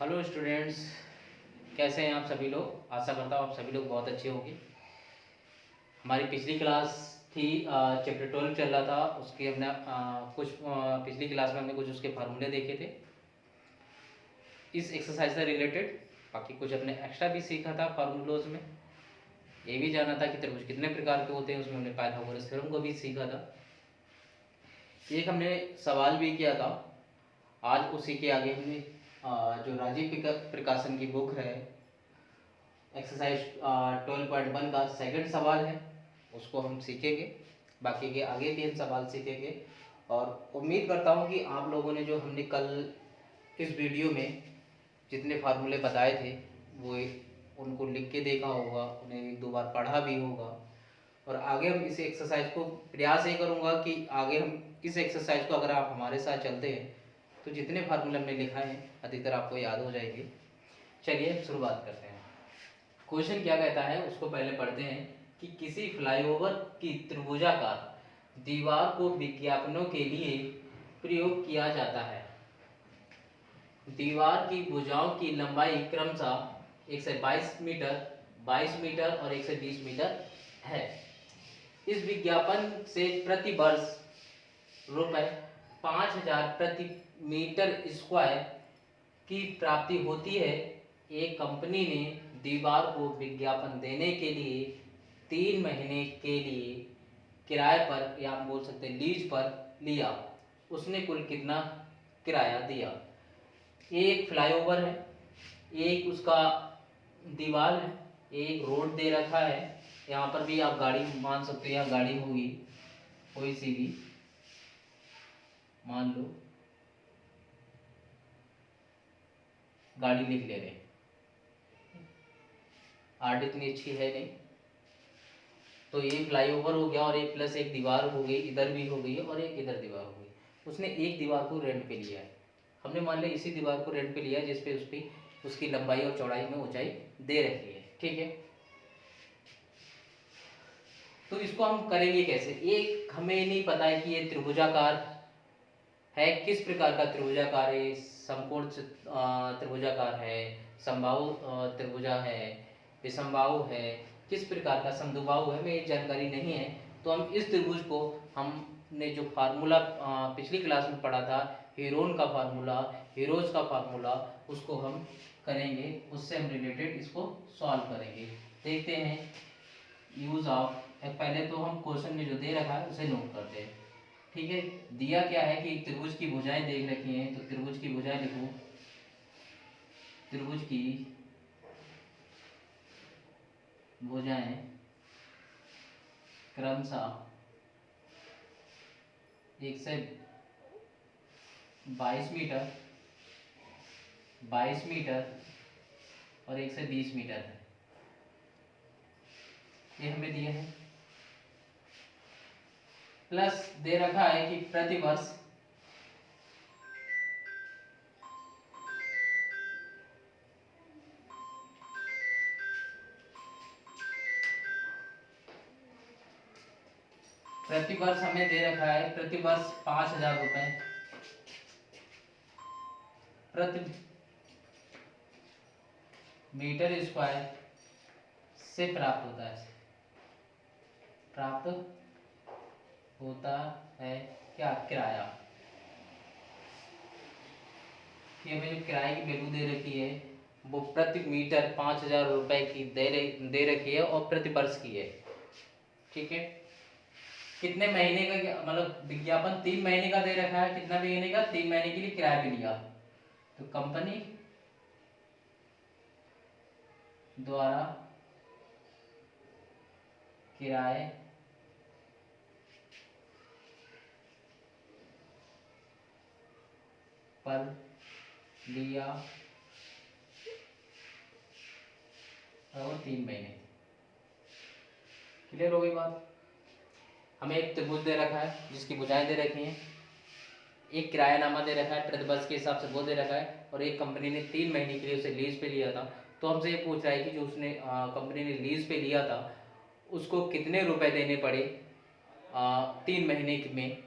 Hello students, कैसे हैं आप सभी लोग। आशा करता हूँ आप सभी लोग बहुत अच्छे होंगे। हमारी पिछली क्लास थी, चैप्टर 12 चल रहा था। उसकी हमने पिछली क्लास में हमने कुछ उसके फार्मूले देखे थे इस एक्सरसाइज से रिलेटेड। बाकी कुछ अपने एक्स्ट्रा भी सीखा था फार्मूलोज में। ये भी जाना था कि त्रिभुज कितने प्रकार के होते हैं, उसमें हमने पाइथागोरस थ्योरम को भी सीखा था। एक हमने सवाल भी किया था। आज उसी के आगे हमने जो राजीव प्रकाशन की बुक है, एक्सरसाइज 12.1 का सेकंड सवाल है, उसको हम सीखेंगे। बाकी के आगे 3 सवाल सीखेंगे और उम्मीद करता हूँ कि आप लोगों ने जो हमने कल इस वीडियो में जितने फार्मूले बताए थे वो उनको लिख के देखा होगा, उन्हें 1-2 बार पढ़ा भी होगा। और आगे हम इस एक्सरसाइज को प्रयास ये करूँगा कि आगे हम इस एक्सरसाइज को अगर आप हमारे साथ चलते हैं तो जितने फार्मूले हमने लिखा है अधिकतर आपको याद हो जाएंगे। चलिए शुरुआत करते हैं। क्वेश्चन क्या कहता है उसको पहले पढ़ते हैं कि किसी फ्लाईओवर की त्रिभुजाकार दीवार को विज्ञापनों के लिए प्रयोग किया जाता है। दीवार की भुजाओं की लंबाई क्रमशः 122 मीटर, 22 मीटर और 120 मीटर है। इस विज्ञापन से प्रति वर्ष रुपए 5000 प्रति मीटर स्क्वायर की प्राप्ति होती है। एक कंपनी ने दीवार को विज्ञापन देने के लिए 3 महीने के लिए किराए पर, या हम बोल सकते हैं लीज पर लिया। उसने कुल कितना किराया दिया। एक फ्लाईओवर है, एक उसका दीवार है, एक रोड दे रखा है। यहाँ पर भी आप गाड़ी मान सकते हो, यहाँ गाड़ी होगी कोई सी भी, मान लो गाड़ी लिख ले रहे। आर्ट इतनी अच्छी है नहीं, तो ये फ्लाईओवर हो गया और एक प्लस एक दीवार हो गई, इधर भी हो गई और एक इधर दीवार हो गई। उसने एक दीवार को रेंट पे लिया है। हमने मान लिया इसी दीवार को रेंट पे लिया है जिसपे उसकी लंबाई और चौड़ाई में ऊंचाई दे रखी है। ठीक है, तो इसको हम करेंगे कैसे। एक हमें नहीं पता है कि ये त्रिभुजाकार है, किस प्रकार का त्रिभुजाकार है। समकोण त्रिभुजाकार है, समबाहु त्रिभुजा है, विषमबाहु है, किस प्रकार का समद्विबाहु है, हमें ये जानकारी नहीं है। तो हम इस त्रिभुज को, हमने जो फार्मूला पिछली क्लास में पढ़ा था, हेरोन का फार्मूला, हेरोज का फार्मूला, उसको हम करेंगे, उससे हम रिलेटेड इसको सॉल्व करेंगे। देखते हैं यूज ऑफ। पहले तो हम क्वेश्चन में जो दे रखा है उसे नोट करते हैं। ठीक है, दिया क्या है कि त्रिभुज की भुजाएं देख रखी हैं, तो त्रिभुज की भुजाएं लिखो। त्रिभुज की भुजाएं क्रमशः 122 मीटर, 22 मीटर और 120 मीटर है। ये हमें दिया है। प्लस दे रखा है कि प्रति वर्ष हमें दे रखा है प्रति वर्ष 5000 रुपए प्रति मीटर स्क्वायर से प्राप्त होता है क्या, किराया। कि हमें जो किराए की वैल्यू दे रखी है वो प्रति मीटर 5000 रुपए की दे रखी है और प्रति वर्ष की है। ठीक है, कितने महीने का, मतलब विज्ञापन 3 महीने का दे रखा है। कितना महीने का, 3 महीने के लिए किराया भी लिया। तो कंपनी द्वारा किराए पर लिया और 3 महीने। क्लियर हो गई बात। हमें एक त्रिभुज दे रखा है जिसकी भुजाएं दे रखी हैं, एक किरायानामा दे रखा है प्रति वर्ष के हिसाब से वो दे रखा है, और एक कंपनी ने 3 महीने के लिए उसे लीज पे लिया था। तो हमसे ये पूछ रहा है कि जो उसने कंपनी ने लीज पे लिया था उसको कितने रुपए देने पड़े 3 महीने में,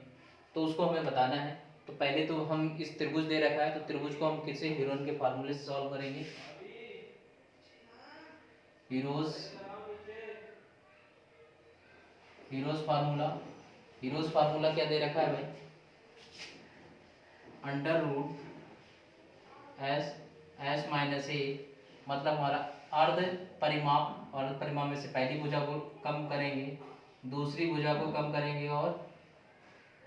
तो उसको हमें बताना है। तो तो पहले तो हम इस त्रिभुज दे रखा है, तो त्रिभुज को हम किसी हीरोन के फार्मूले से सॉल्व करेंगे। हीरोज फार्मूला क्या दे रखा है भाई, अंडर रूट एस माइनस ए, मतलब हमारा अर्ध परिमाप में से पहली भुजा को कम करेंगे, दूसरी भुजा को कम करेंगे और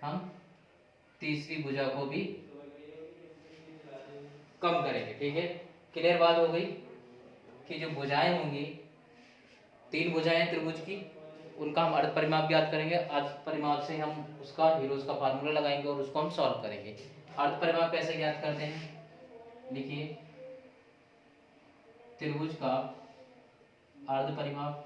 हम तीसरी भुजा को भी कम करेंगे। ठीक है, क्लियर बात हो गई कि जो भुजाएं होंगी, 3 भुजाएं त्रिभुज की, उनका हम अर्ध परिमाप ज्ञात करेंगे। अर्ध परिमाप से हम उसका हीरोज का फार्मूला लगाएंगे और उसको हम सॉल्व करेंगे। अर्ध परिमाप कैसे ज्ञात करते हैं, लिखिए त्रिभुज का अर्ध परिमाप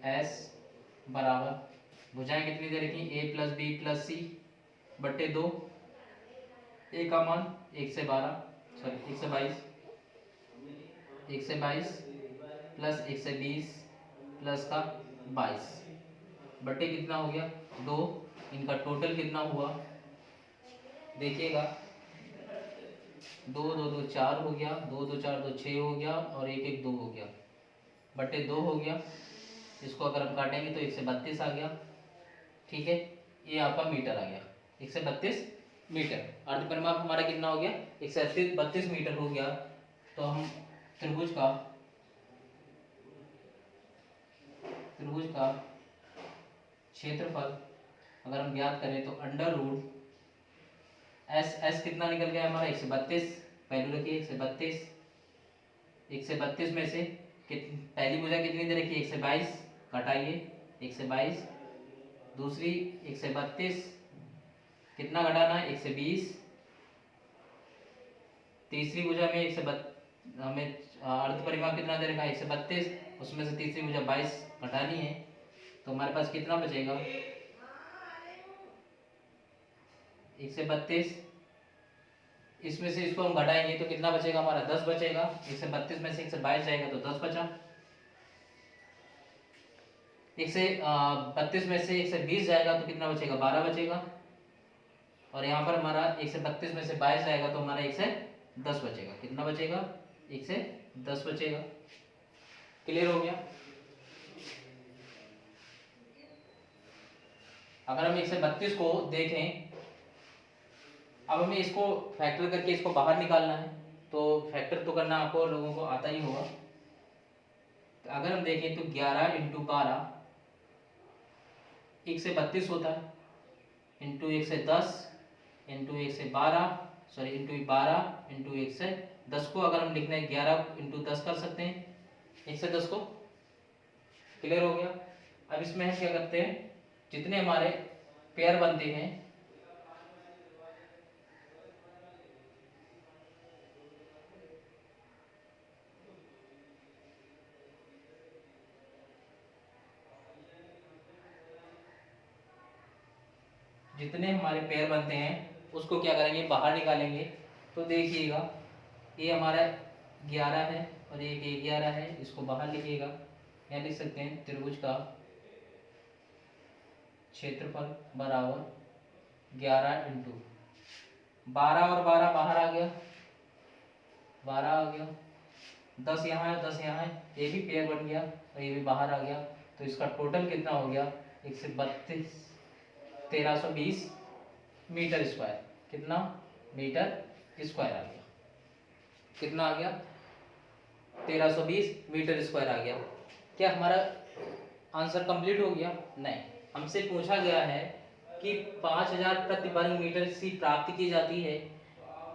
S बराबर, भुजाएं कितनी दे रखी, a प्लस बी प्लस सी बट्टे 2, a का मान 1 से 22 प्लस 1 से 20 प्लस का 22 बट्टे कितना हो गया 2, इनका टोटल कितना हुआ देखिएगा, 2 2 2 4 हो गया, 2 2 4 2 6 हो गया और 1 1 2 हो गया, बट्टे 2 हो गया। इसको अगर हम काटेंगे तो 132 आ गया। ठीक है, ये आपका मीटर आ गया, 132 मीटर। अर्ध परिमाप हमारा कितना हो गया, 132 मीटर हो गया। तो हम त्रिभुज का क्षेत्रफल अगर हम ज्ञात करें तो अंडर रूट एस कितना निकल गया हमारा 132, वैल्यू रखिए 132 में से पहली भुजा कितनी दे रखी है 122, घटाइए 122, दूसरी 132, कितना घटाना है 120, तीसरी भुजा में हमें अर्ध परिमाप कितना दे रखा है 132, उसमें से तीसरी भुजा 22 घटानी है, तो हमारे पास कितना बचेगा 132, इसमें से इसको हम घटाएंगे तो कितना बचेगा हमारा 10 बचेगा, 132 में से 122 जाएगा तो 10 बचा, 132 में से 120 जाएगा तो कितना बचेगा 12 बचेगा, और यहाँ पर हमारा 132 में से 22 जाएगा तो हमारा 110 बचेगा, कितना बचेगा 110 बचेगा। क्लियर हो गया। अगर हम 132 को देखें, अब हमें इसको फैक्टर करके इसको बाहर निकालना है, तो फैक्टर तो करना आपको लोगों को आता ही होगा। तो अगर हम देखें तो 11 इंटू 12 1 से 32 होता है, इंटू 1 से 10 इंटू 1 से 12 सॉरी इंटू 12 इंटू 1 से 10 को अगर हम लिखना है 11 इंटू 10 कर सकते हैं 1 से 10 को। क्लियर हो गया। अब इसमें हम क्या करते हैं, जितने हमारे पेयर बनते हैं उसको क्या करेंगे बाहर निकालेंगे। तो देखिएगा ये हमारा 11 है और ये 11 है, इसको बाहर लिखिएगा। यहाँ लिख सकते हैं त्रिभुज का क्षेत्रफल बराबर 11 इंटू 12 और 12 बाहर आ गया, 12 आ गया, 10 यहाँ है 10 यहाँ है, ये भी पेयर बन गया और ये भी बाहर आ गया। तो इसका टोटल कितना हो गया 132 1320 मीटर स्क्वायर। कितना मीटर स्क्वायर आ गया, कितना आ गया 1320 मीटर स्क्वायर आ गया। क्या हमारा आंसर कंप्लीट हो गया? नहीं, हमसे पूछा गया है कि 5000 प्रति वर्ग मीटर सी प्राप्त की जाती है,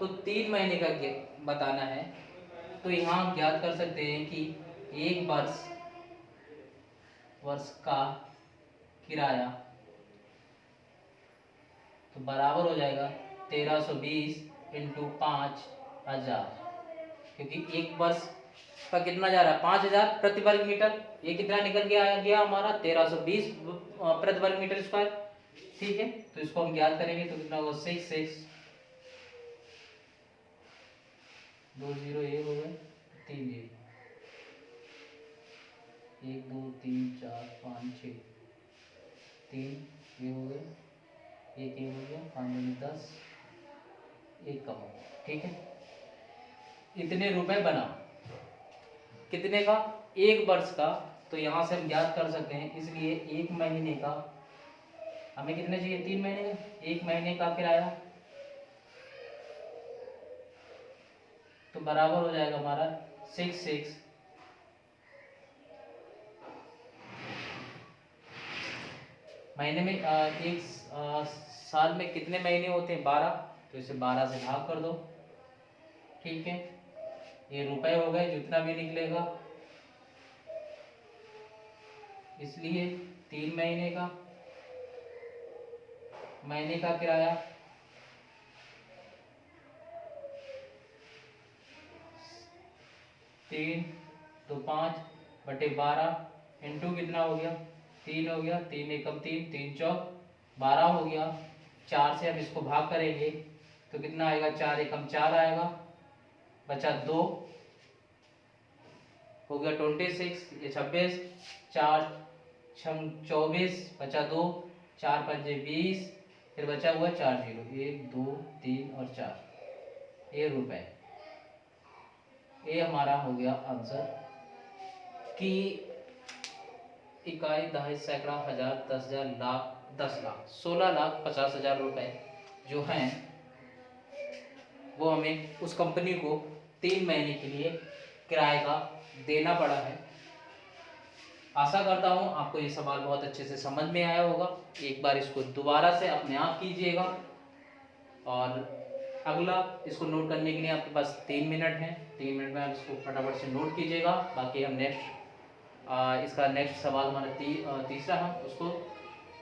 तो 3 महीने का बताना है। तो यहाँ हम ज्ञात कर सकते हैं कि एक वर्ष का किराया तो बराबर हो जाएगा 1320 इंटू 5000, क्योंकि एक वर्ष का कितना जा रहा है 5000 प्रति वर्ग मीटर, ये कितना निकल के आ गया हमारा 1320 प्रति वर्ग मीटर स्क्वायर। ठीक है, तो इसको हम ज्ञात करेंगे तो कितना होगा 6 2 0 1 हो गए 3 0 1 2 3 4 5 6, 3 ये हो गया, एक ये हो गया, 5 दूनी 10, एक कम हो गया। ठीक है, इतने रुपए बना, कितने का? 1 वर्ष का। तो यहाँ से हम ज्ञात कर सकते हैं, इसलिए 1 महीने का हमें कितने चाहिए? 3 महीने का। 1 महीने का किराया तो बराबर हो जाएगा हमारा 6 महीने में एक साल में कितने महीने होते हैं? 12। तो इसे 12 से भाग कर दो। ठीक है, ये रुपए हो गए, जितना भी निकलेगा, इसलिए 3 महीने का किराया 3 तो 5/12 इंटू कितना हो गया? 3 हो गया, 3 एकम 3, 3 चौक 12 हो गया। 4 से हम इसको भाग करेंगे तो कितना आएगा? 4 एकम 4 आएगा, बचा 2 हो गया 26, ये 26, 4 छम 24, बचा 2, 4 पंजे 20, फिर बचा हुआ 4 जीरो, 1 2 3 और 4, ये रुपए। ये हमारा हो गया आंसर कि इकाई, दहाई, सैकड़ा, हजार, 10,000, लाख, 10 लाख, 16,50,000 रुपए जो हैं वो हमें उस कंपनी को 3 महीने के लिए किराए का देना पड़ा है। आशा करता हूँ आपको ये सवाल बहुत अच्छे से समझ में आया होगा। एक बार इसको दोबारा से अपने आप कीजिएगा, और अगला इसको नोट करने के लिए आपके पास 3 मिनट हैं। 3 मिनट में आप इसको फटाफट से नोट कीजिएगा। बाकी हम इसका नेक्स्ट सवाल हमारा तीसरा हम उसको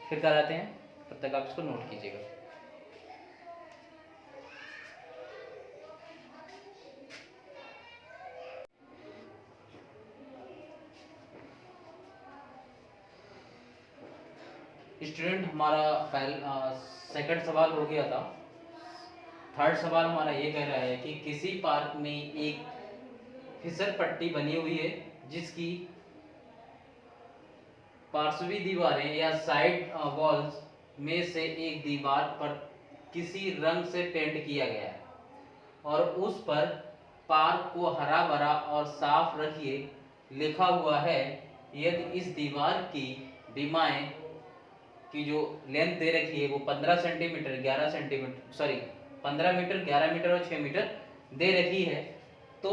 फिर कराते हैं, तब तक आप इसको नोट कीजिएगा। स्टूडेंट, हमारा सेकंड सवाल हो गया था। थर्ड सवाल हमारा ये कह रहा है कि किसी पार्क में एक फिसल पट्टी बनी हुई है जिसकी पार्श्वी दीवारें या साइड वॉल्स में से एक दीवार पर किसी रंग से पेंट किया गया है, और उस पर पार्क को हरा भरा और साफ रखिए लिखा हुआ है। यदि इस दीवार की डिमाएं की जो लेंथ दे रखी है वो 15 सेंटीमीटर 11 सेंटीमीटर 15 मीटर 11 मीटर और 6 मीटर दे रखी है, तो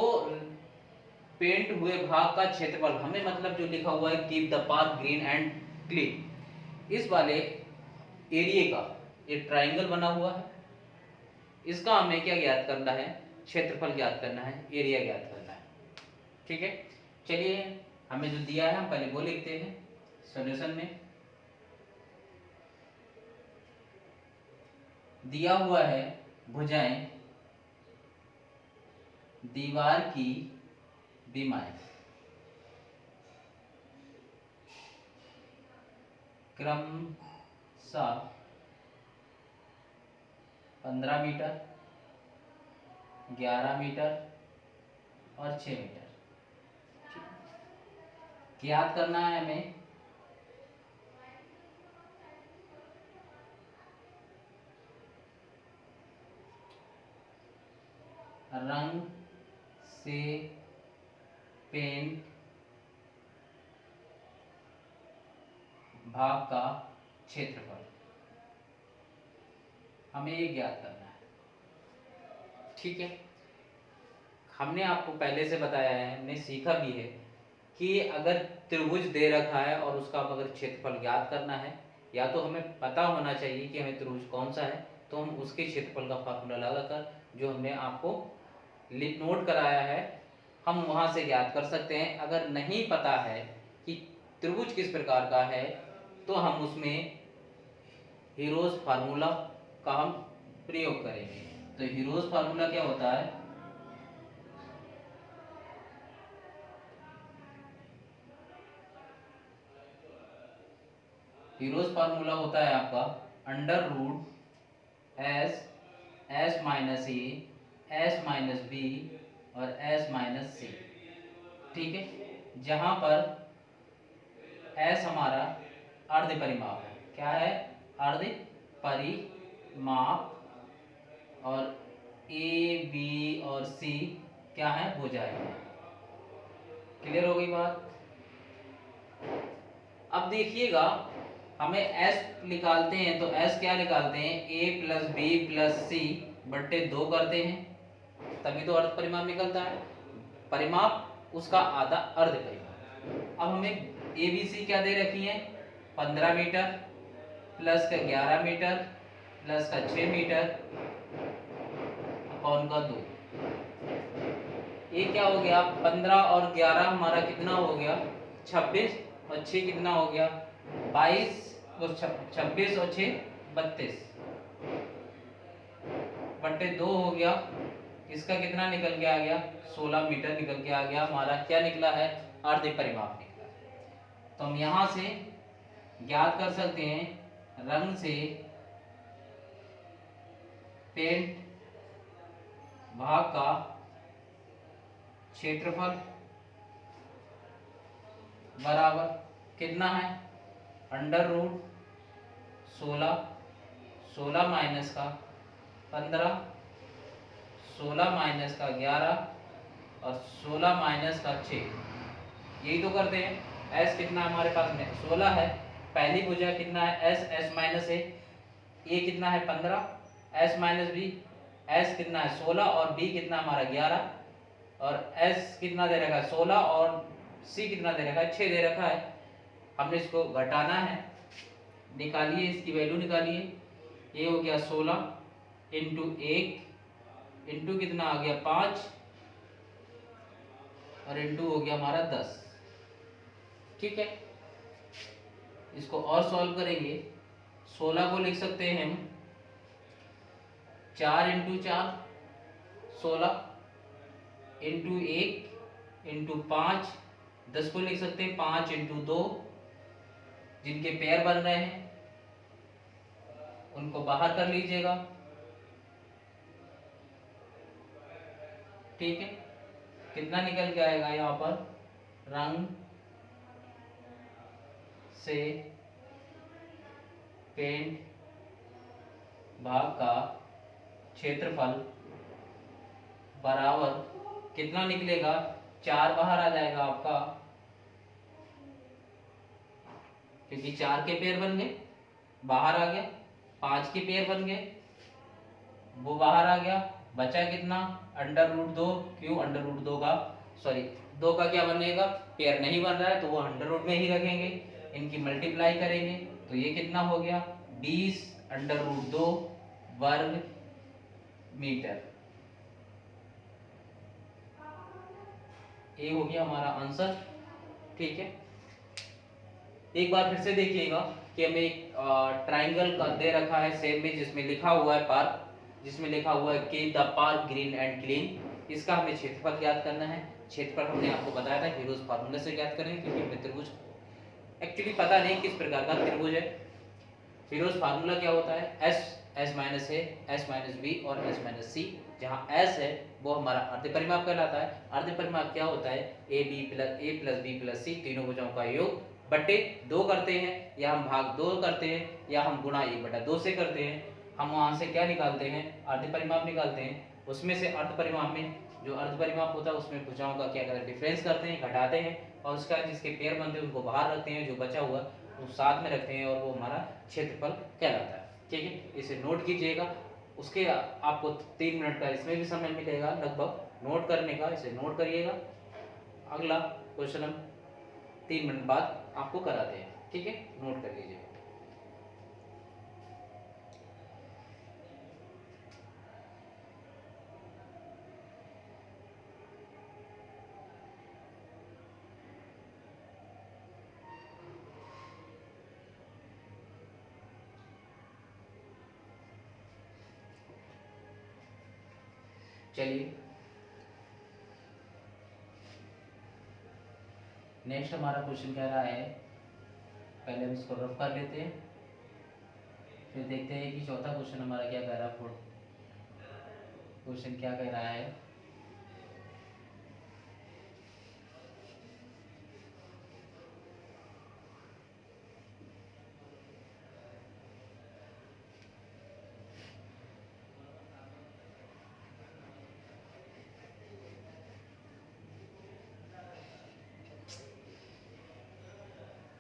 पेंट हुए भाग का क्षेत्रफल, हमें मतलब जो लिखा हुआ है keep the park green and clean, इस वाले एरिया का ये ट्राइंगल बना हुआ है, इसका हमें क्या ज्ञात करना है? क्षेत्रफल ज्ञात करना है, एरिया ज्ञात करना है। ठीक है, चलिए हमें जो दिया है हम पहले वो लिखते हैं सॉल्यूशन में। दिया हुआ है भुजाएं दीवार की विमाएं क्रमशः 15 मीटर 11 मीटर और 6 मीटर ज्ञात करना है हमें। रंग से पेंट भाग का क्षेत्रफल हमें ये ज्ञात करना है। ठीक है, हमने आपको पहले से बताया है, हमने सीखा भी है कि अगर त्रिभुज दे रखा है और उसका अगर क्षेत्रफल ज्ञात करना है, या तो हमें पता होना चाहिए कि हमें त्रिभुज कौन सा है, तो हम उसके क्षेत्रफल का फार्मूला लगाकर जो हमने आपको नोट कराया है हम वहां से ज्ञात कर सकते हैं। अगर नहीं पता है कि त्रिभुज किस प्रकार का है, तो हम उसमें हीरोज फार्मूला का हम प्रयोग करेंगे। तो हीरोज फार्मूला क्या होता है? हीरोज फार्मूला होता है आपका under root S minus A S minus B और एस माइनस सी। ठीक है, जहां पर एस हमारा अर्ध परिमाप है। क्या है? अर्ध परिमाप। और ए बी और सी क्या है? भुजाएं हैं। क्लियर हो गई बात? अब देखिएगा, हमें एस निकालते हैं तो एस क्या निकालते हैं? ए प्लस बी प्लस सी बट्टे 2 करते हैं, तभी तो अर्ध परिमाप निकलता है। परिमाप उसका आधा अर्ध परिमाप। अब हमें ए बी सी क्या दे रखी है? 15 मीटर प्लस का 11 मीटर प्लस का 6 मीटर अपॉन का 2। ये क्या हो गया? 15 और 11 हमारा कितना हो गया? 26 और 6 कितना हो गया? 22 और 26 और 6 32 बट्टे 2 हो गया। इसका कितना निकल के आ गया? 16 मीटर निकल के आ गया। हमारा क्या निकला है? अर्ध परिमाप निकला। तो हम यहां से ज्ञात कर सकते हैं रंग से पेंट भाग का क्षेत्रफल बराबर कितना है? अंडर रूट 16 माइनस का 15, 16 माइनस का 11 और 16 माइनस का 6। यही तो करते हैं। एस कितना हमारे पास में? 16 है। पहली भुजा कितना है? एस माइनस ए। ये कितना है? 15। एस माइनस बी, एस कितना है? 16 और बी कितना हमारा? 11। और एस कितना दे रखा है? 16 और सी कितना दे रखा है? 6 दे रखा है। हमने इसको घटाना है। निकालिए, इसकी वैल्यू निकालिए। ये हो गया 16 इंटू 1 इंटू कितना आ गया? 5 और इंटू हो गया हमारा 10। ठीक है, इसको और सॉल्व करेंगे। 16 को लिख सकते हैं हम 4 इंटू 4 16 इंटू 1 इंटू 5। 10 को लिख सकते हैं 5 इंटू 2। जिनके पेयर बन रहे हैं उनको बाहर कर लीजिएगा। ठीक है, कितना निकल के आएगा यहाँ पर? रंग से पेंट भाग का क्षेत्रफल बराबर कितना निकलेगा? 4 बाहर आ जाएगा आपका, क्योंकि 4 के पेयर बन गए, बाहर आ गया। 5 के पेयर बन गए, वो बाहर आ गया। बचा कितना? Under root 2। क्यों? अंडर रूट 2 का, सॉरी 2 का क्या बनेगा? पेयर नहीं बन रहा है तो वो अंडर रूट में ही रखेंगे। इनकी मल्टीप्लाई करेंगे तो ये कितना हो गया? 20 अंडर रूट 2 वर्ग मीटर। ये हो गया हमारा आंसर। ठीक है, एक बार फिर से देखिएगा कि हमें एक ट्राइंगल का दे रखा है सेम में, जिसमें लिखा हुआ है पार्क, जिसमें लिखा हुआ है कि the park green and clean. इसका हमें क्षेत्रफल ज्ञात करना है। क्षेत्रफल हमने आपको बताया था हीरोज फार्मूला से ज्ञात करेंगे, क्योंकि हमें त्रिभुज एक्चुअली पता नहीं किस प्रकार का त्रिभुज है। हीरोज फार्मूला क्या होता है? S minus A, S minus B और एस माइनस सी। जहाँ एस है वो हमारा अर्ध परिमाप कहलाता है। अर्ध परिमाप क्या होता है? ए प्लस बी प्लस सी, तीनों भुजाओं का योग बटे 2 करते हैं, या हम भाग 2 करते हैं, या हम गुणा 1/2 से करते हैं। हम वहाँ से क्या निकालते हैं? अर्ध परिमाप निकालते हैं। उसमें से अर्ध परिमाप में जो अर्ध परिमाप होता है उसमें भुजाओं का क्या करते हैं? डिफरेंस करते हैं, घटाते हैं, और उसका जिसके पेयर बनते हैं उनको बाहर रखते हैं, जो बचा हुआ वो साथ में रखते हैं, और वो हमारा क्षेत्रफल कहलाता है। ठीक है, इसे नोट कीजिएगा। उसके आपको 3 मिनट का इसमें भी समय मिलेगा लगभग नोट करने का, इसे नोट करिएगा। अगला क्वेश्चन हम 3 मिनट बाद आपको कराते हैं। ठीक है, नोट कर लीजिए। चलिए, नेक्स्ट हमारा क्वेश्चन कह रहा है, पहले हम इसको रफ कर लेते हैं, फिर देखते हैं कि चौथा क्वेश्चन हमारा क्या कह रहा है। क्वेश्चन क्या कह रहा है?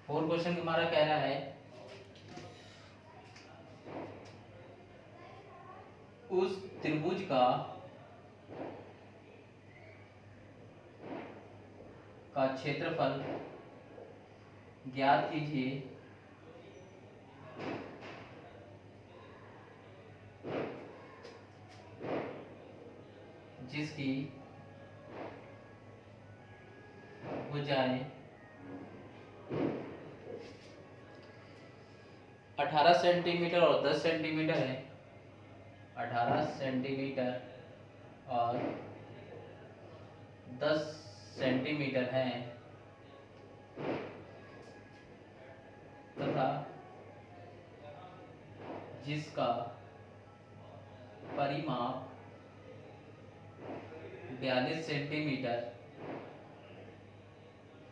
फोर क्वेश्चन हमारा कह रहा है उस त्रिभुज का क्षेत्रफल ज्ञात कीजिए जिसकी भुजाएं 18 सेंटीमीटर और 10 सेंटीमीटर है। 18 सेंटीमीटर और 10 सेंटीमीटर है तथा जिसका परिमाप 42 सेंटीमीटर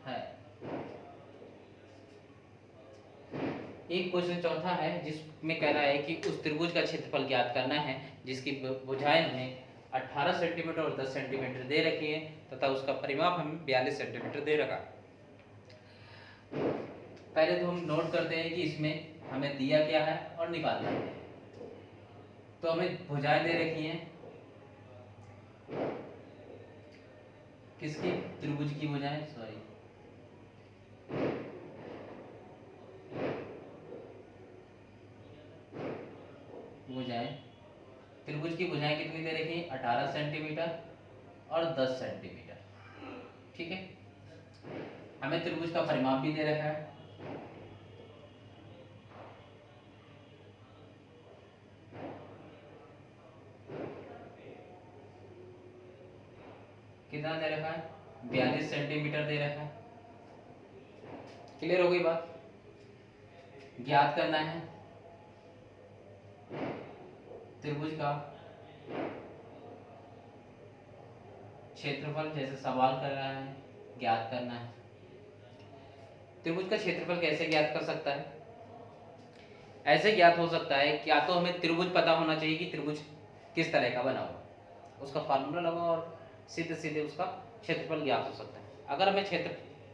है। एक क्वेश्चन चौथा है जिसमें कह रहा है कि उस त्रिभुज का क्षेत्रफल ज्ञात करना है जिसकी भुजाएं हमें 18 सेंटीमीटर और 10 सेंटीमीटर दे रखी है तथा उसका परिमाप हमें 42 सेंटीमीटर दे रखा। पहले तो हम नोट करते हैं कि इसमें हमें दिया क्या है और निकालना है। तो हमें भुजाएं दे रखी हैं, किसकी? त्रिभुज की भुजाएं, सॉरी भुजाएं, त्रिभुज की भुजाएं कितनी दे रखी हैं? 18 सेंटीमीटर और 10 सेंटीमीटर। ठीक है, हमें त्रिभुज का परिमाप भी दे रखा है। कितना दे रखा है? 42 सेंटीमीटर दे रखा है। क्लियर हो गई बात? ज्ञात करना है त्रिभुज का क्षेत्रफल, जैसे सवाल कर रहा है, ज्ञात करना है। त्रिभुज का क्षेत्रफल कैसे ज्ञात कर सकता है? ऐसे ज्ञात हो सकता है कि या तो हमें त्रिभुज पता होना चाहिए कि त्रिभुज किस तरह का बना हुआ, उसका फार्मूला लगाओ और सीधे सीधे उसका क्षेत्रफल ज्ञात हो सकता है। अगर हमें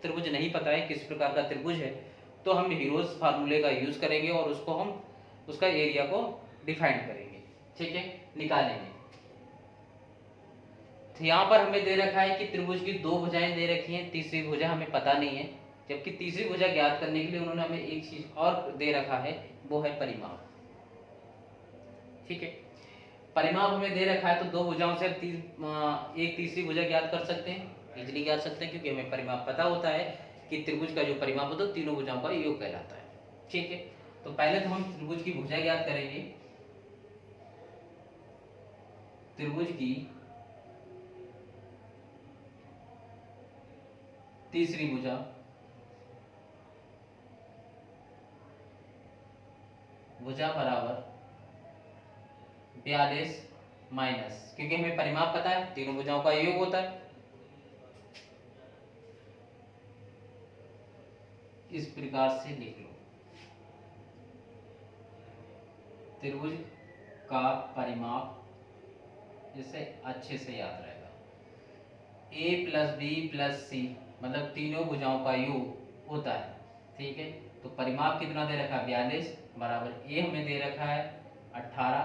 त्रिभुज नहीं पता है किस प्रकार का त्रिभुज है तो हम हीरोज फार्मूले का यूज करेंगे और उसको हम उसका एरिया को डिफाइन करेंगे। ठीक है, निकालेंगे। तो यहाँ पर हमें दे रखा है कि त्रिभुज की दो भुजाएं दे रखी हैं, तीसरी भुजा हमें पता नहीं है, जबकि तीसरी भुजा ज्ञात करने के लिए उन्होंने हमें एक चीज और दे रखा है, वो है परिमाप। ठीक है, परिमाप हमें दे रखा है तो दो भुजाओं से एक तीसरी भुजा ज्ञात कर सकते हैं, इजीली ज्ञात सकते हैं, क्योंकि हमें परिमाप पता होता है कि त्रिभुज का जो परिमाप होता है तीनों भुजाओं का योग कहलाता है। ठीक है, तो पहले तो हम त्रिभुज की भुजा ज्ञात करेंगे। त्रिभुज की तीसरी भुजा बराबर 42 माइनस, क्योंकि हमें परिमाप पता है तीनों भुजाओं का योग होता है, इस प्रकार से लिख लो। त्रिभुज का परिमाप, जिससे अच्छे से याद रहेगा, a प्लस बी प्लस सी, मतलब तीनों भुजाओं का योग होता है। ठीक है, तो परिमाप कितना दे रखा है? 42 बराबर a हमें दे रखा है 18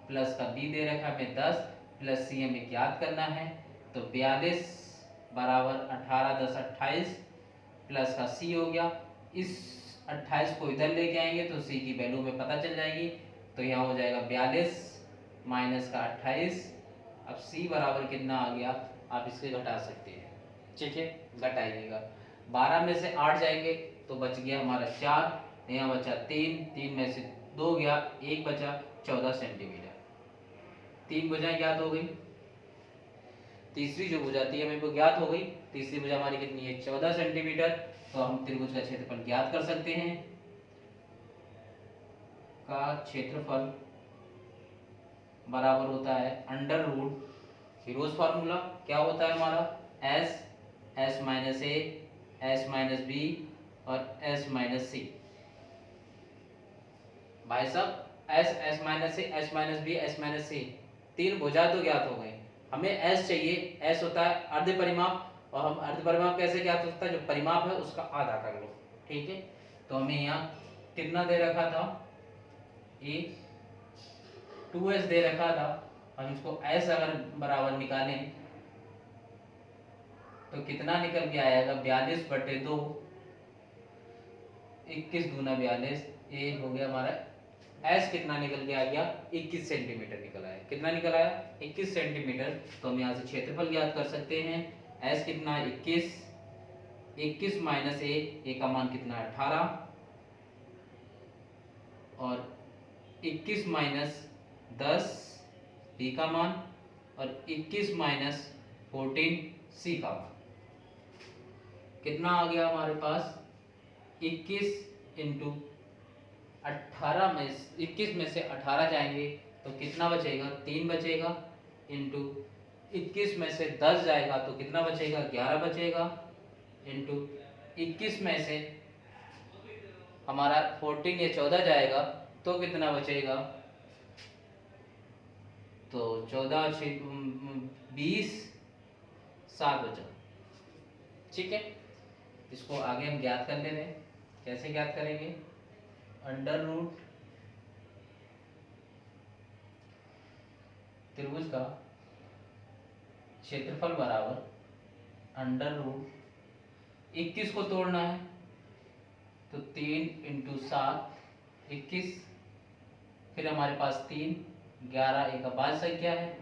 प्लस का b दे रखा है हमें 10 प्लस c हमें ज्ञात करना है। तो 42 बराबर 18 10 28 प्लस का c हो गया। इस 28 को इधर लेके आएंगे तो c की वैल्यू में पता चल जाएगी, तो यहाँ हो जाएगा 42 माइनस का 28। अब c बराबर कितना आ गया, आप इससे घटा सकते हैं। ठीक है, घटाइएगा, 12 में से 8 जाएंगे तो बच गया हमारा 4, यहाँ बचा 3, 3 में से 2 गया, 1 बचा 14 सेंटीमीटर। तीन भुजाएं ज्ञात हो गई, तीसरी जो भुजा थी हमें वो ज्ञात हो गई। तीसरी भुजा हमारी कितनी है? 14 सेंटीमीटर। तो हम त्रिभुज का क्षेत्रफल ज्ञात कर सकते हैं। का क्षेत्रफल बराबर होता है अंडर रूट, हीरोज फार्मूला क्या होता है हमारा? S minus A, S minus B और एस माइनस सी। भाई साहब S minus A, S minus B, S minus C, तीन भुजा तो ज्ञात हो गए, हमें एस चाहिए। एस होता है अर्ध परिमाप, और हम अर्ध परिमाप कैसे ज्ञात होता है? जो परिमाप है उसका आधा कर लो। ठीक है, तो हमें यहाँ कितना दे रखा था, ए 2s दे रखा था। हम इसको s अगर बराबर निकालें तो कितना निकल के आएगा, 42/2, 21 दूना 42, ये हो गया हमारा s कितना निकल के आ गया, 21 सेंटीमीटर निकल आया। कितना निकल आया, 21 सेंटीमीटर। तो हम यहाँ से क्षेत्रफल ज्ञात कर सकते हैं, s कितना 21, 21 माइनस ए का मान कितना है 18, और 21 माइनस 10 बी का मान, और 21 माइनस 14 सी का मान। कितना आ गया हमारे पास, 21 इंटू 18 में 21 में से 18 जाएंगे तो कितना बचेगा, 3 बचेगा, इंटू 21 में से 10 जाएगा तो कितना बचेगा, 11 बचेगा, इंटू 21 में से हमारा 14 या 14 जाएगा तो कितना बचेगा, तो 14 20 7 बचा। ठीक है, इसको आगे हम ज्ञात कर ले रहे हैं। कैसे ज्ञात करेंगे, अंडर रूट त्रिभुज का क्षेत्रफल बराबर अंडर रूट 21 को तोड़ना है तो 3 इंटू 7 21, फिर हमारे पास 3, 11 एक अभाज्य संख्या है,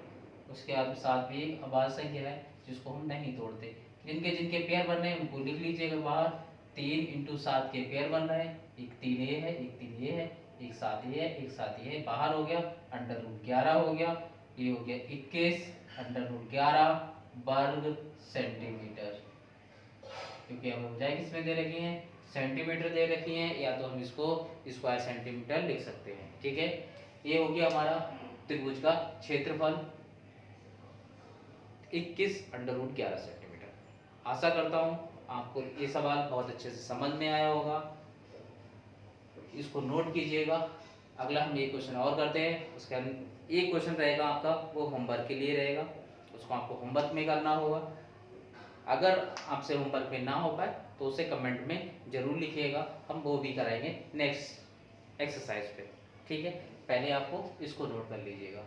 उसके बाद 7 भी एक अभाज्य संख्या है जिसको हम नहीं तोड़ते। जिनके जिनके पेयर बन रहे हैं उनको लिख लीजिएगा बाहर। 3 इंटू 7 के पेयर बन रहे हैं, एक 3 ये है, एक 3 ये है, एक 7 ये है, एक 7 ये है, बाहर हो गया। अंडर रूट 11 हो गया, ये हो गया 21 अंडर रूट 11 वर्ग सेंटीमीटर, क्योंकि हम ऊंचाई किसमें दे रखी है, सेंटीमीटर दे रखी है, या तो हम इसको स्क्वायर सेंटीमीटर लिख सकते हैं। ठीक है, ये हो गया हमारा त्रिभुज का क्षेत्रफल 21 अंडर रूट 11 सेंटीमीटर। आशा करता हूँ आपको ये सवाल बहुत अच्छे से समझ में आया होगा, इसको नोट कीजिएगा। अगला हम एक क्वेश्चन और करते हैं, उसके अंदर एक क्वेश्चन रहेगा आपका, वो होमवर्क के लिए रहेगा, उसको आपको होमवर्क में करना होगा। अगर आपसे होमवर्क में ना हो पाए तो उसे कमेंट में जरूर लिखिएगा, हम वो भी कराएंगे नेक्स्ट एक्सरसाइज पे। ठीक है, पहले आपको इसको नोट कर लीजिएगा।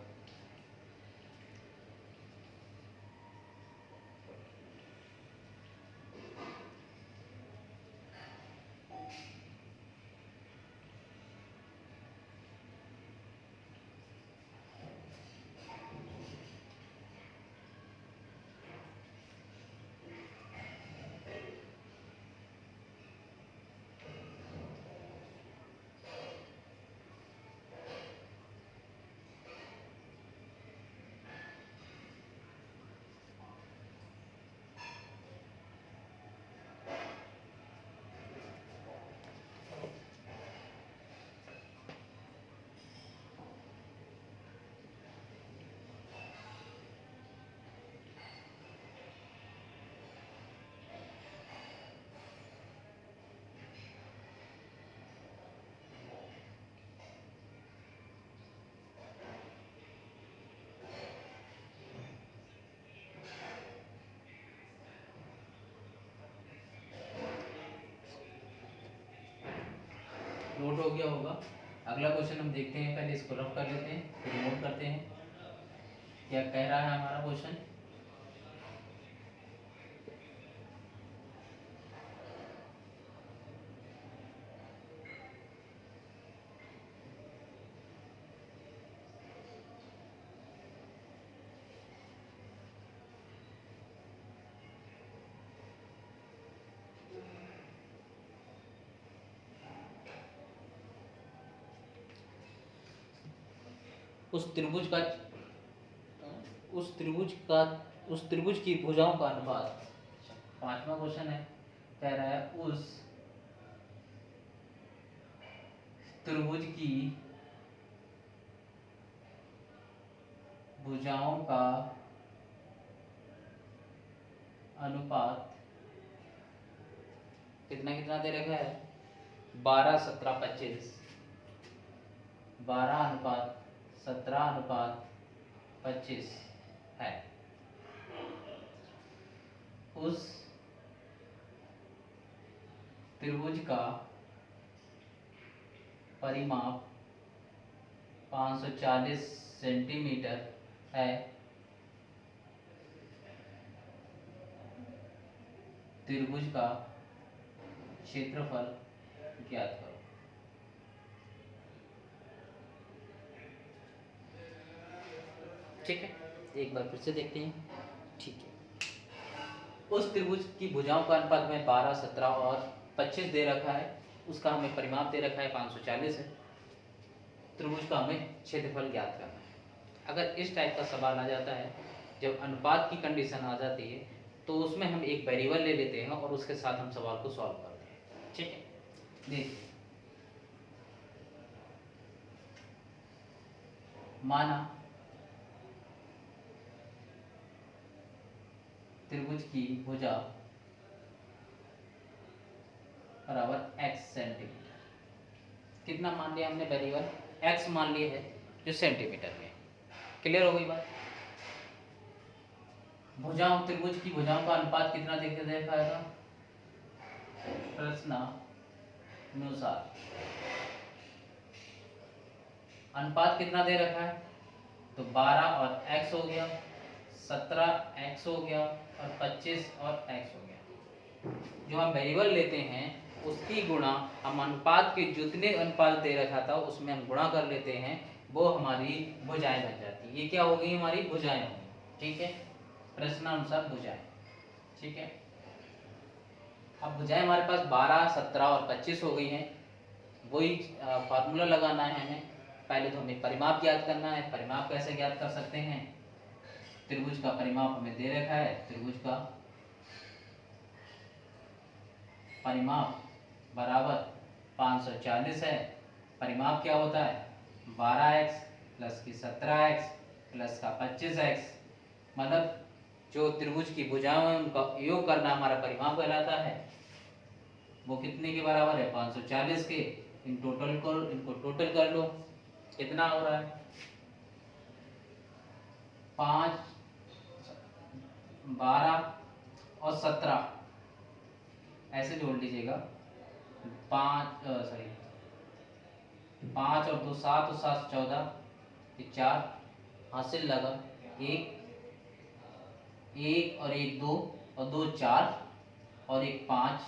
नोट हो गया होगा। अगला क्वेश्चन हम देखते हैं, पहले इसको रफ कर लेते हैं फिर नोट करते हैं क्या कह रहा है हमारा क्वेश्चन। उस त्रिभुज की भुजाओं का अनुपात, पांचवा क्वेश्चन है, कह रहा है उस त्रिभुज की भुजाओं का अनुपात कितना कितना दे रखा है, 12 17 25, 12:17:25 है। उस त्रिभुज का परिमाप 540 सेंटीमीटर है, त्रिभुज का क्षेत्रफल ज्ञात करो। ठीक है, एक बार फिर से देखते हैं। ठीक है, उस त्रिभुज की भुजाओं का अनुपात हमें 12, 17 और 25 दे रखा है, उसका हमें परिमाप दे रखा है 540 है, त्रिभुज का हमें क्षेत्रफल ज्ञात करना है। अगर इस टाइप का सवाल आ जाता है, जब अनुपात की कंडीशन आ जाती है, तो उसमें हम एक वेरिएबल ले लेते हैं और उसके साथ हम सवाल को सॉल्व करते हैं। ठीक है, देखिए, माना त्रिभुज की भुजा बराबर x सेंटीमीटर, कितना मान लिया हमने वेरिएबल, x मान लिया है जो सेंटीमीटर में। क्लियर हो गई बात। भुजाओं, त्रिभुज की भुजाओं का अनुपात कितना देखते देखाएगा, प्रश्नानुसार अनुपात कितना दे रखा है, तो 12 और x हो गया, 17 x हो गया और 25 और x हो गया। जो हम वेरिएबल लेते हैं उसकी गुणा हम अनुपात के जितने अनुपात दे रखा था उसमें हम गुणा कर लेते हैं, वो हमारी भुजाएं बन जाती है। ये क्या हो गई, हमारी भुजाएं हो गई। ठीक है, प्रश्नानुसार भुजाएं। ठीक है, अब भुजाएं हमारे पास 12, 17 और 25 हो गई हैं। वही फार्मूला लगाना है हमें। पहले तो हमें परिमाप ज्ञात करना है। परिमाप कैसे ज्ञात कर सकते हैं, त्रिभुज का परिमाप हमें दे रखा है, त्रिभुज का परिमाप बराबर 540 है। परिमाप क्या होता है, 12x प्लस की 17x प्लस का 25x, मतलब जो त्रिभुज की भुजाएं हैं उनका योग करना हमारा परिमाप कहलाता है। वो कितने के बराबर है, 540 के। इनको टोटल कर लो, कितना हो रहा है, 5, 12 और 17 ऐसे जोड़ लीजिएगा। 5 और 2 7 और 7 14, 4 हासिल लगा, 1 और 1 2 और 2 4 और 1 5,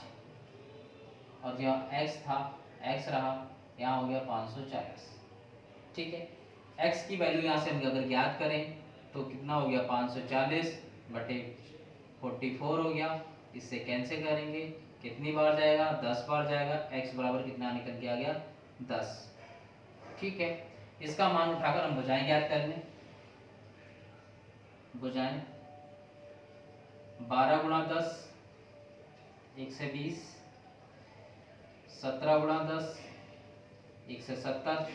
और जहाँ x था x रहा, यहाँ हो गया 540। ठीक है, x की वैल्यू यहाँ से हम अगर ज्ञात करें तो कितना हो गया, 540 बटे 44 हो गया। इससे कैंसिल करेंगे, कितनी बार जाएगा, 10 बार जाएगा। x बराबर कितना निकल के आ गया, 10। ठीक है, इसका मान उठाकर हम भुजाएं ज्ञात कर लें। भुजाएं 12 गुणा 10 120, 17 गुणा 10 170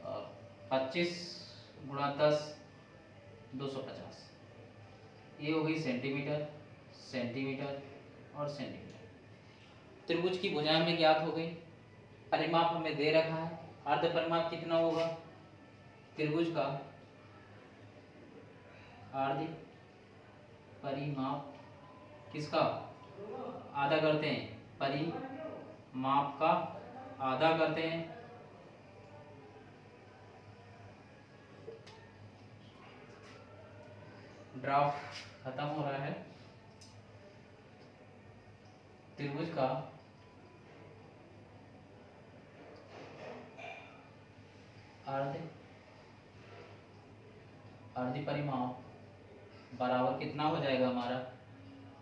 और 25 गुणा 10 250। ये हो गई सेंटीमीटर, सेंटीमीटर और सेंटीमीटर। त्रिभुज की भुजाएं में ज्ञात हो गई। परिमाप हमें दे रखा है, अर्ध परिमाप कितना होगा, त्रिभुज का अर्ध परिमाप किसका आधा करते हैं, परिमाप का आधा करते हैं, ड्राफ्ट खत्म हो रहा है। त्रिभुज का अर्ध परिमाप बराबर कितना हो जाएगा हमारा,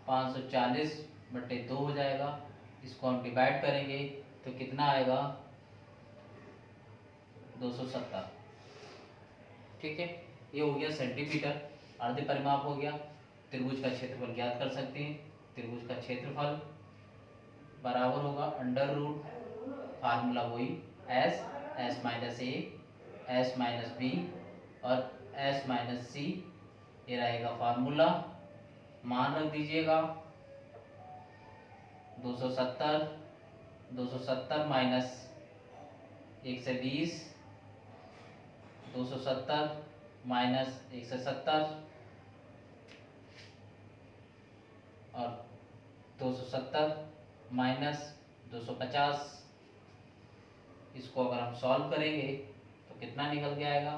540 बटे 2 हो जाएगा। इसको हम डिवाइड करेंगे तो कितना आएगा, 270। ठीक है, ये हो गया सेंटीमीटर, अर्ध परिमाप हो गया। त्रिभुज का क्षेत्रफल ज्ञात कर सकते हैं। त्रिभुज का क्षेत्रफल बराबर होगा अंडर रूट, फार्मूला वही S minus A, S minus B और एस माइनस सी, ये रहेगा फार्मूला। मान रख दीजिएगा 270 माइनस 120, 270 माइनस 170 और 270 माइनस 250 इसको अगर हम सॉल्व करेंगे तो कितना निकल के आएगा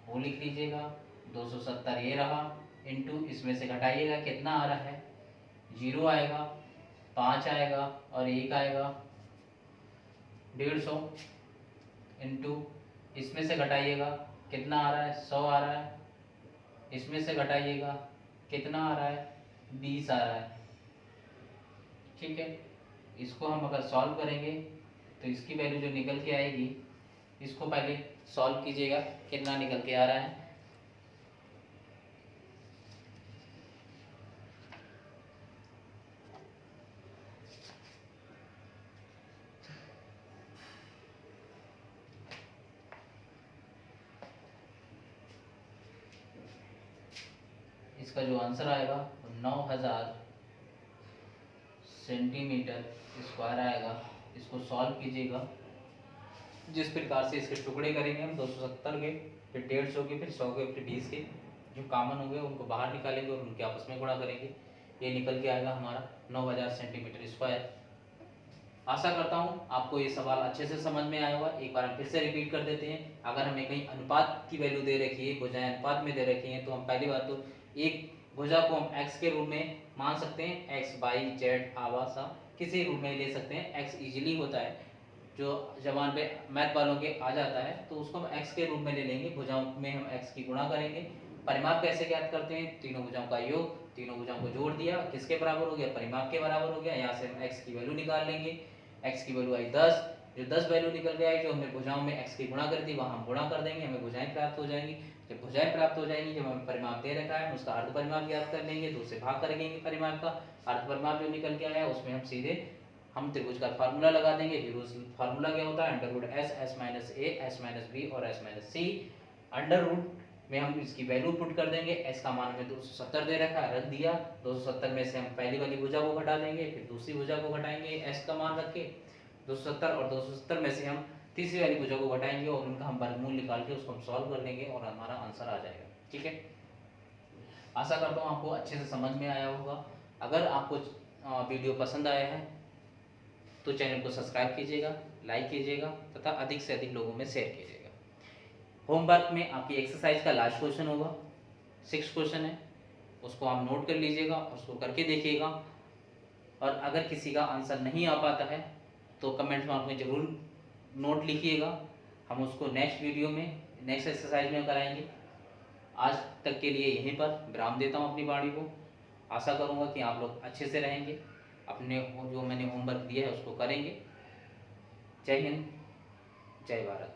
वो लिख लीजिएगा। 270 ये रहा, इनटू इसमें से घटाइएगा कितना आ रहा है, 0 आएगा, 5 आएगा और 1 आएगा, 150, इनटू इसमें से घटाइएगा कितना आ रहा है, 100 आ रहा है, इसमें से घटाइएगा कितना आ रहा है, 20 आ रहा है। ठीक है, इसको हम अगर सॉल्व करेंगे तो इसकी वैल्यू जो निकल के आएगी, इसको पहले सॉल्व कीजिएगा कितना निकल के आ रहा है। इसका जो आंसर आएगा वो 9000 सेंटीमीटर स्क्वायर आएगा। इसको सॉल्व कीजिएगा, जिस प्रकार से इसके टुकड़े करेंगे हम 270 के, फिर 150 के, फिर 100 के, फिर 20 के, जो कॉमन हो गए उनको बाहर निकालेंगे और उनके आपस में गुणा करेंगे। ये निकल के आएगा हमारा 9000 सेंटीमीटर स्क्वायर। आशा करता हूँ आपको ये सवाल अच्छे से समझ में आया होगा। एक बार हम फिर से रिपीट कर देते हैं। अगर हमें कहीं अनुपात की वैल्यू दे रखी है, भुजाएं अनुपात में दे रखी हैं, तो हम पहली बात तो एक भुजा को हम x के रूप में मान सकते हैं, x y z आवासा किसी रूप में ले सकते हैं। x इजीली होता है, जो जबान पे मैथ वालों के आ जाता है, तो उसको हम x के रूप में ले लेंगे। भुजाओं में हम x की गुणा करेंगे। परिमाप कैसे ज्ञात करते हैं, तीनों भुजाओं का योग, तीनों भुजाओं को जोड़ दिया, किसके बराबर हो गया, परिमाप के बराबर हो गया। यहाँ से हम x की वैल्यू निकाल लेंगे। x की वैल्यू आई 10, जो 10 वैल्यू निकल के आई, जो हमने भुजाओं में x की गुणा कर दी, वहाँ हम गुणा कर देंगे, हमें भुजाएं प्राप्त हो जाएंगी। जब भुजाएं प्राप्त हो जाएंगी, जब हमें परिमाप दे रखा है, उसका अर्ध परिमाप ज्ञात कर लेंगे, 2 से भाग करेंगे परिमाप का। अर्ध परिमाप जो निकल के आया उसमें हम सीधे हम त्रिभुज का फार्मूला लगा देंगे। फिर उस फार्मूला क्या होता है, under root S, S minus A, S minus B और S minus C. Under root में हम इसकी वैल्यू पुट कर देंगे। एस का मान हमें 270 दे रखा है, रख दिया। 270 में से हम पहली वाली भुजा को घटा देंगे, फिर दूसरी भुजा को घटाएंगे एस का मान रख के 270, और 270 में से हम तीसरी वाली भुजा को घटाएंगे और उनका हम वर्गमूल निकाल के उसको हम सॉल्व कर लेंगे और हमारा आंसर आ जाएगा। ठीक है, आशा करता हूँ आपको अच्छे से समझ में आया होगा। अगर आपको वीडियो पसंद आया है तो चैनल को सब्सक्राइब कीजिएगा, लाइक कीजिएगा तथा अधिक से अधिक लोगों में शेयर कीजिएगा। होमवर्क में आपकी एक्सरसाइज का लास्ट क्वेश्चन होगा, 6 क्वेश्चन है, उसको आप नोट कर लीजिएगा, उसको करके देखिएगा। और अगर किसी का आंसर नहीं आ पाता है तो कमेंट मार्क में ज़रूर नोट लिखिएगा, हम उसको नेक्स्ट वीडियो में नेक्स्ट एक्सरसाइज में कराएंगे। आज तक के लिए यहीं पर विराम देता हूँ अपनी वाणी को। आशा करूँगा कि आप लोग अच्छे से रहेंगे, अपने जो मैंने होमवर्क दिया है उसको करेंगे। जय हिंद, जय भारत।